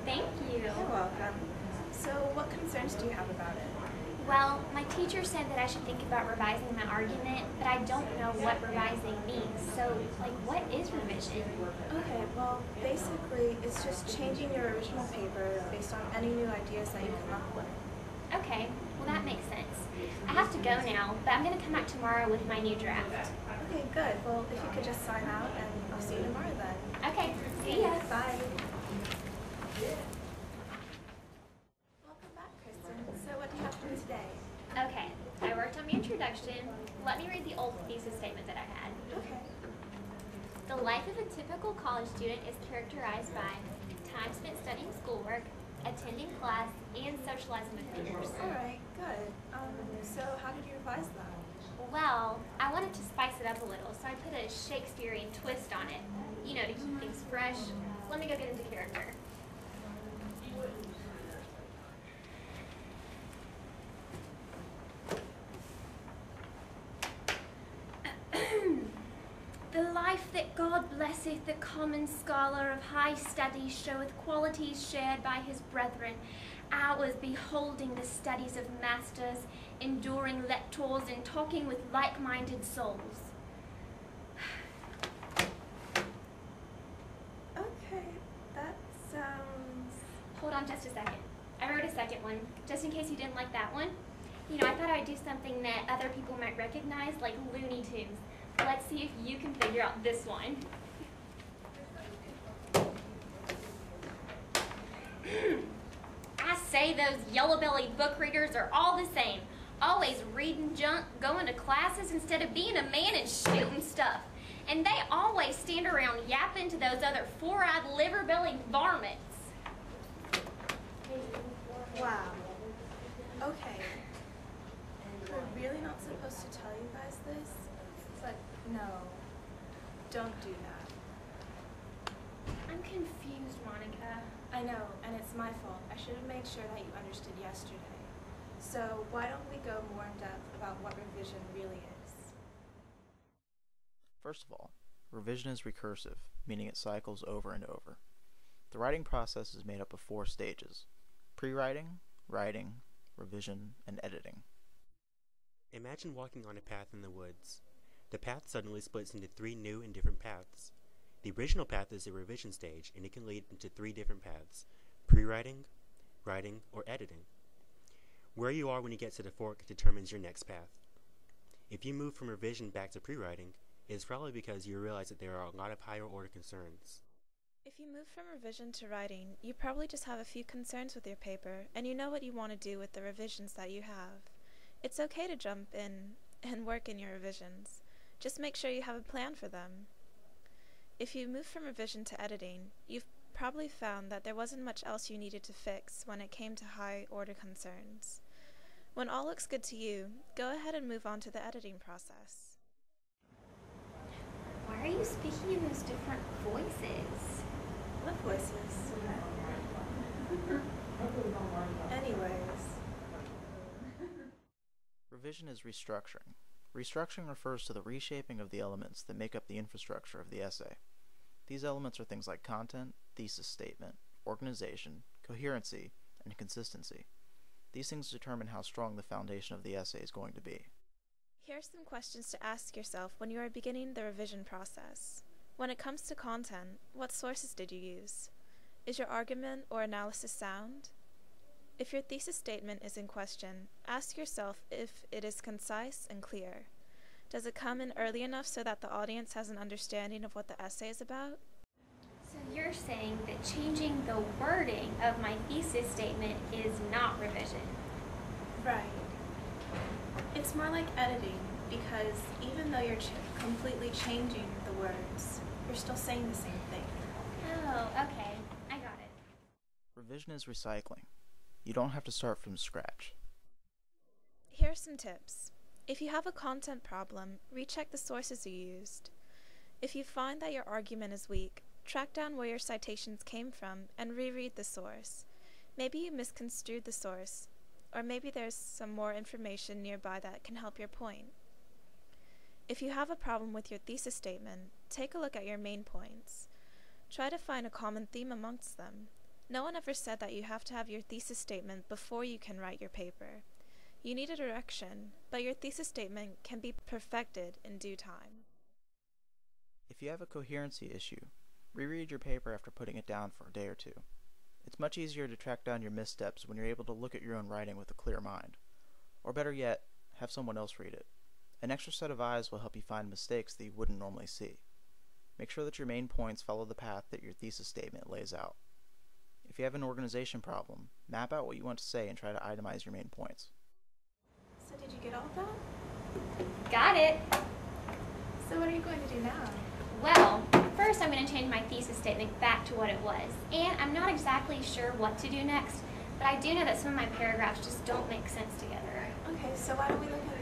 Thank you. You're welcome. So what concerns do you have about it? Well, my teacher said that I should think about revising my argument, but I don't know what revising means. So, what is revision? Okay, well, basically, it's just changing your original paper based on any new ideas that you come up with. Okay, well that makes sense. I have to go now, but I'm going to come back tomorrow with my new draft. Okay, good. Well, if you could just sign out, and I'll see you tomorrow then. Okay, see ya. Bye. Welcome back, Kristen. So what do you have to do today? Okay, I worked on my introduction. Let me read the old thesis statement that I had. Okay. The life of a typical college student is characterized by time spent studying schoolwork, attending class, and socializing with peers. All right, good. So how did you revise that? Well, I wanted to spice it up a little, so I put a Shakespearean twist on it, to keep things fresh. Let me go get into character. The life that God blesseth the common scholar of high study showeth qualities shared by his brethren, hours beholding the studies of masters, enduring lectors, and talking with like-minded souls. Okay, that sounds... Hold on just a second. I wrote a second one, just in case you didn't like that one. I thought I'd do something that other people might recognize, like Looney Tunes. Let's see if you can figure out this one. I say those yellow-bellied book readers are all the same. Always reading junk, going to classes instead of being a man and shooting stuff. And they always stand around yapping to those other four-eyed, liver-bellied varmints. Wow. Okay. We're really not supposed to tell you guys this, but no, don't do that. I'm confused, Monica. I know, and it's my fault. I should have made sure that you understood yesterday. So why don't we go more in depth about what revision really is? First of all, revision is recursive, meaning it cycles over and over. The writing process is made up of 4 stages: pre-writing, writing, revision, and editing. Imagine walking on a path in the woods. The path suddenly splits into 3 new and different paths. The original path is the revision stage, and it can lead into 3 different paths: pre-writing, writing, or editing. Where you are when you get to the fork determines your next path. If you move from revision back to pre-writing, it is probably because you realize that there are a lot of higher order concerns. If you move from revision to writing, you probably just have a few concerns with your paper, and you know what you want to do with the revisions that you have. It's okay to jump in and work in your revisions. Just make sure you have a plan for them. If you move from revision to editing, you've probably found that there wasn't much else you needed to fix when it came to high-order concerns. When all looks good to you, go ahead and move on to the editing process. Why are you speaking in those different voices? What voices? Anyways. Revision is restructuring. Restructuring refers to the reshaping of the elements that make up the infrastructure of the essay. These elements are things like content, thesis statement, organization, coherency, and consistency. These things determine how strong the foundation of the essay is going to be. Here are some questions to ask yourself when you are beginning the revision process. When it comes to content, what sources did you use? Is your argument or analysis sound? If your thesis statement is in question, ask yourself if it is concise and clear. Does it come in early enough so that the audience has an understanding of what the essay is about? So you're saying that changing the wording of my thesis statement is not revision? Right. It's more like editing, because even though you're completely changing the words, you're still saying the same thing. Oh, okay. I got it. Revision is recycling. You don't have to start from scratch. Here are some tips. If you have a content problem, recheck the sources you used. If you find that your argument is weak, track down where your citations came from and reread the source. Maybe you misconstrued the source, or maybe there's some more information nearby that can help your point. If you have a problem with your thesis statement, take a look at your main points. Try to find a common theme amongst them. No one ever said that you have to have your thesis statement before you can write your paper. You need a direction, but your thesis statement can be perfected in due time. If you have a coherency issue, reread your paper after putting it down for a day or two. It's much easier to track down your missteps when you're able to look at your own writing with a clear mind. Or better yet, have someone else read it. An extra set of eyes will help you find mistakes that you wouldn't normally see. Make sure that your main points follow the path that your thesis statement lays out. If you have an organization problem, map out what you want to say and try to itemize your main points. So did you get all of that? Got it. So what are you going to do now? Well, first I'm going to change my thesis statement back to what it was. And I'm not exactly sure what to do next, but I do know that some of my paragraphs just don't make sense together. Okay, so why don't we look at